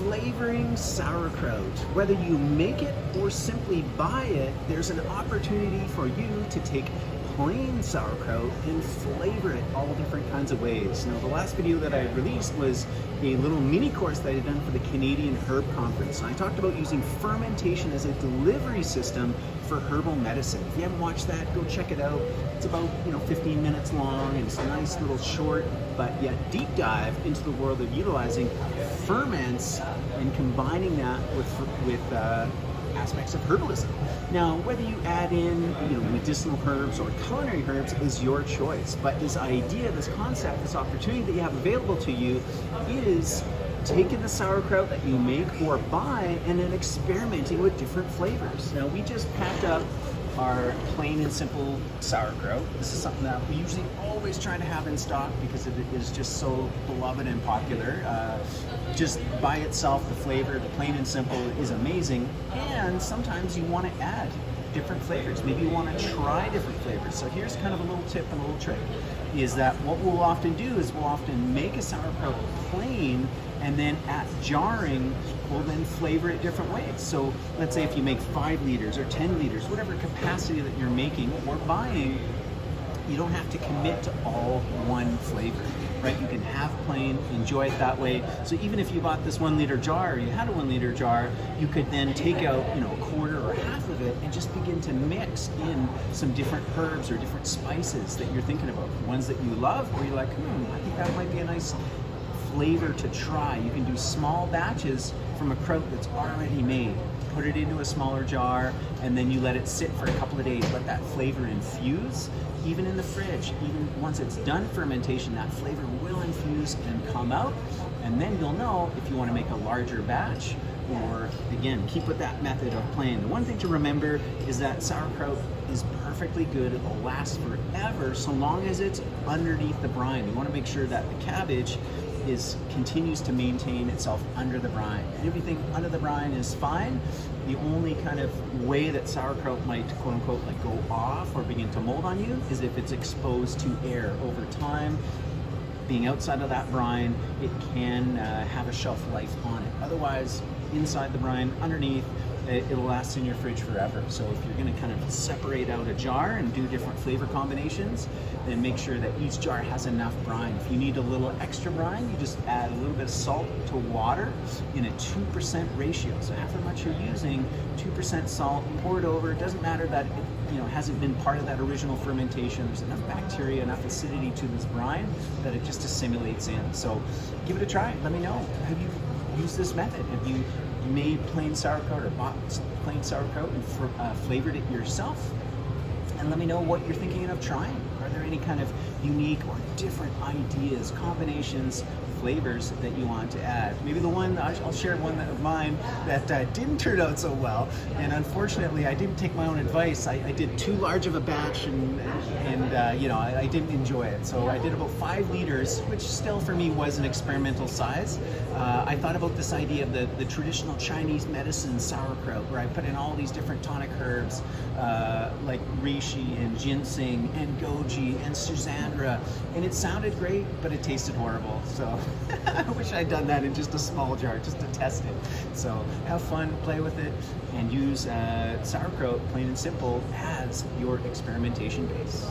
flavoring sauerkraut. Whether you make it or simply buy it, there's an opportunity for you to take plain sauerkraut and flavor it all different kinds of ways. Now, the last video that I released was a little mini course that I had done for the Canadian Herb Conference. And I talked about using fermentation as a delivery system for herbal medicine. If you haven't watched that, go check it out. It's about 15 minutes long, and it's a nice little short but yet deep dive into the world of utilizing ferments and combining that with aspects of herbalism. Now, whether you add in medicinal herbs or culinary herbs is your choice, but this idea, this concept, this opportunity that you have available to you is taking the sauerkraut that you make or buy and then experimenting with different flavors. Now, we just packed up our plain and simple sauerkraut. This is something that we usually always try to have in stock because it is just so beloved and popular. Just by itself, the flavor, the plain and simple, is amazing. And sometimes you want to add different flavors. Maybe you want to try different flavors. So here's kind of a little tip and a little trick, is that what we'll often do is we'll often make a sauerkraut plain, and then at jarring, we'll then flavor it different ways. So let's say if you make 5 liters or 10 liters, whatever capacity that you're making or buying, you don't have to commit to all one flavor, right? You can have plain, enjoy it that way. So even if you bought this 1 liter jar, or you had a 1 liter jar, you could then take out a quarter or half of it and just begin to mix in some different herbs or different spices that you're thinking about. Ones that you love, or you're like, I think that might be a nice flavor to try. You can do small batches from a kraut that's already made. Put it into a smaller jar, and then you let it sit for a couple of days. Let that flavor infuse. Even in the fridge, even once it's done fermentation, that flavor will infuse and come out. And then you'll know if you want to make a larger batch, or again, keep with that method of plain. The one thing to remember is that sauerkraut is perfectly good. It will last forever so long as it's underneath the brine. You want to make sure that the cabbage continues to maintain itself under the brine. And if you think under the brine is fine, the only kind of way that sauerkraut might quote unquote like go off or begin to mold on you is if it's exposed to air over time. Being outside of that brine, it can have a shelf life on it. Otherwise, inside the brine, underneath, it'll last in your fridge forever. So if you're going to kind of separate out a jar and do different flavor combinations, then make sure that each jar has enough brine. If you need a little extra brine, you just add a little bit of salt to water in a 2% ratio. So after much you're using, 2% salt, pour it over. It doesn't matter that it hasn't been part of that original fermentation. There's enough bacteria, enough acidity to this brine that it just assimilates in. So give it a try. Let me know. Have you used this method? Have you made plain sauerkraut or bought plain sauerkraut and flavored it yourself? And let me know what you're thinking of trying. Are there any kind of unique or different ideas, combinations, flavors that you want to add? Maybe the one, I'll share one of mine that didn't turn out so well, and unfortunately I didn't take my own advice. I did too large of a batch, and I didn't enjoy it. So I did about 5 liters, which still for me was an experimental size. I thought about this idea of the traditional Chinese medicine sauerkraut, where I put in all these different tonic herbs like reishi and ginseng and goji and schizandra, and it sounded great, but it tasted horrible. So I wish I'd done that in just a small jar just to test it. So have fun, play with it, and use sauerkraut, plain and simple, as your experimentation base.